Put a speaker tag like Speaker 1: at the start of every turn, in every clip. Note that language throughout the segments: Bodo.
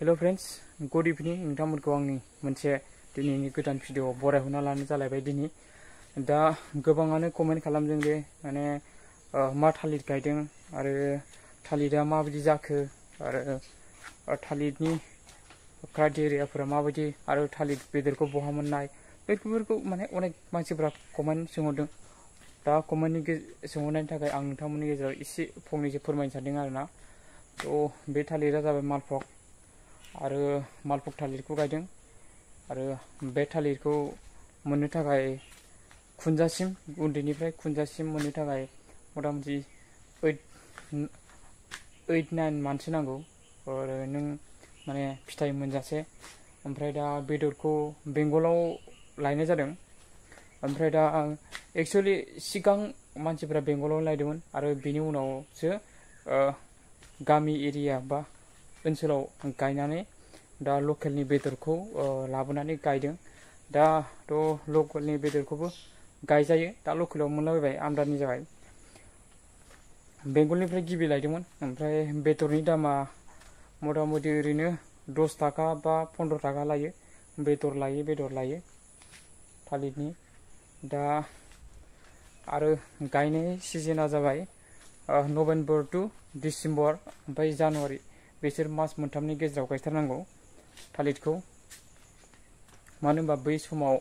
Speaker 1: हेलो फ्रेंड्स गुड इवनिंग नोंथांमोनखौ आंनि मोनसे दिनैनि गोदान भिडिअ बरायहरना लानो जालायबाय दिनै दा गोबाङानो कमेन्ट खालामदों जे माने मा थालिर गायदों आरो थालिरा माबायदि जाखो आरो थालिरनि क्राइटेरियाफोरा माबायदि आरो थालिर बेदरखौ बहा मोननाय बेफोरखौ माने अनेक मानसिफोरा कमेन्ट सोंहरदों दा कमेन्टनि सोंहरनायनि थाखाय आं नोंथांमोननि गेजेराव एसे फंनैसो फोरमायनो सानदों आरोना बे थालिरा जाबाय मालभग आरो मालभग थालिरखौ गायदों आरो बे थालिरखौ मोननो थाखाय खुनजासिम उन्दैनिफ्राय खुनजासिम मोननो थाखाय मथा-मथि 8-9 मान्थसो नांगौ आरो नों माने फिथाइ मोनजासे ओमफ्राय दा बेदरखौ बेंगलाव लायनाय जादों ओमफ्राय दा एक्चुअली सिगां मानसिफोरा बेंगलाव लायदोंमोन आरो बेनि उनावसो गामि एरिया बा ओनसोलाव गायनानै दा लकेलनि बेदरखौ लाबोनानै गायदों दाथ' लकेलनि बेदरखौबो गायजायो दा लकेलाव मोनलाबायबाय आमदानि जाबाय बेंगलनिफ्राय गिबि लायदोंमोन ओमफ्राय बेदरनि दामा मथा-मथि ओरैनो 10 थाखा बा 15 थाखा लायो बेदर लायो थालिरनि दा आरो गायनाय सिजोना जाबाय नभेम्बर टु डिसेम्बर ओमफ्राय जानुवारि बिसोर मास मोनथामनि गेजेराव गायथारनांगौ थालिरखौ मानो होनबा बै समाव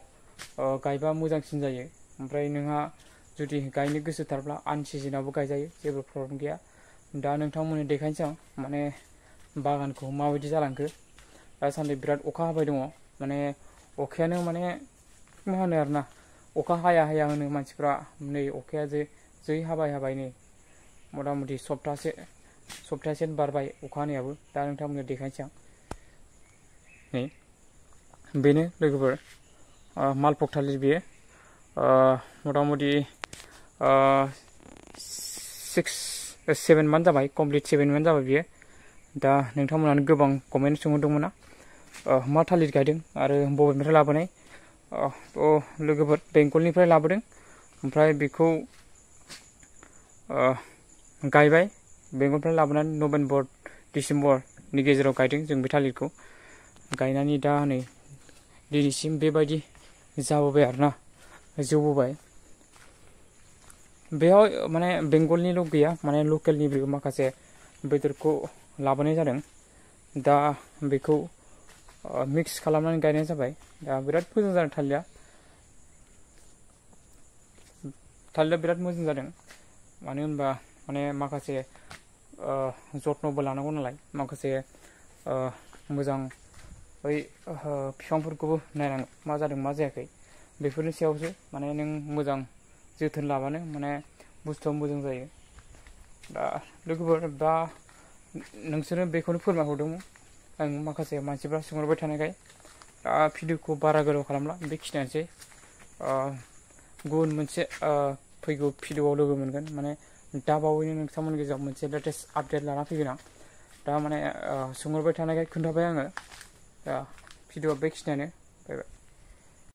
Speaker 1: गायबा मोजांसिन जायो ओमफ्राय नोंहा जुदि गायनो गोसोथारब्ला आन सिजोनावबो गायजायो जेबो प्रब्लेम गैया दा नोंथांमोननो देखायनोसै आं माने बागानखौ माबायदि जालांखो दासान्दि बिराद अखा हाबाय दङ माने अखायानो माने मा होनो आरोना अखा हाया होनो मानसिफ्रा नै अखाया जै हाबाय नै मथा-मथि सप्तासे बारबाय अखा हानायाबो दा नोंथांमोननो देखायनोसै आं नै बेनो लोगोफोर मालभग थालिर बेयो मथा-मथि 6-7 मान्थ जाबाय कमप्लिट 7 मान्थ जाबाय बियो दा नोंथांमोनानो गोबां कमेन्ट सोंहरदोंमोन ना मा थालिर गायदों आरो बबेनिफ्राय लाबोनाय लोगोफोर बेंगलनिफ्राय लाबोदों ओमफ्राय बेखौ गायबाय बेंगलनिफ्राय लाबोनानै नभेम्बर डिसेम्बरनि गेजेराव गायदों जों बे थालिरखौ गायनानै दा नै दिनैसिम बेबायदि जाबोबाय आरोना जौबोबाय बेयाव माने बेंगलनिल' गैया माने लकेलनिबो माखासे बेदरखौ लाबोनाय जादों दा बेखौ मिक्स खालामनानै गायनाय जाबाय दा बिराद मोजां जादों थालिरा बिराद मोजां जादों मानो होनबा माने माखासे जत्नबो लानांगौ नालाय माखासे मोजां बै बिफांफोरखौबो नायनांगौ मा जादों मा जायाखै बेफोरनि सायावसो माने नों मोजां जोथोन लाबानो माने बुस्थुआ मोजां जायो दा लोगोफोर दा नोंसोरो बेखौनो फोरमायहरदोंमोन आं माखासे मानसिफ्रा सोंहरबाय थानायखाय दा भिडिअखौ बारा गोलाव खालामला बेखिनियानोसै गुबुन मोनसे फैगौ भिडिअआव लोगो मोनगोन माने दा बावैनो नोंथांमोननि गेजेराव मोनसे लेटेस्ट आपडेट लाना फैगोन आं दा माने सोंहरबाय थानायखाय खोन्थाबाय आङो दा भिडिअआ बेखिनियानो बाय बाय।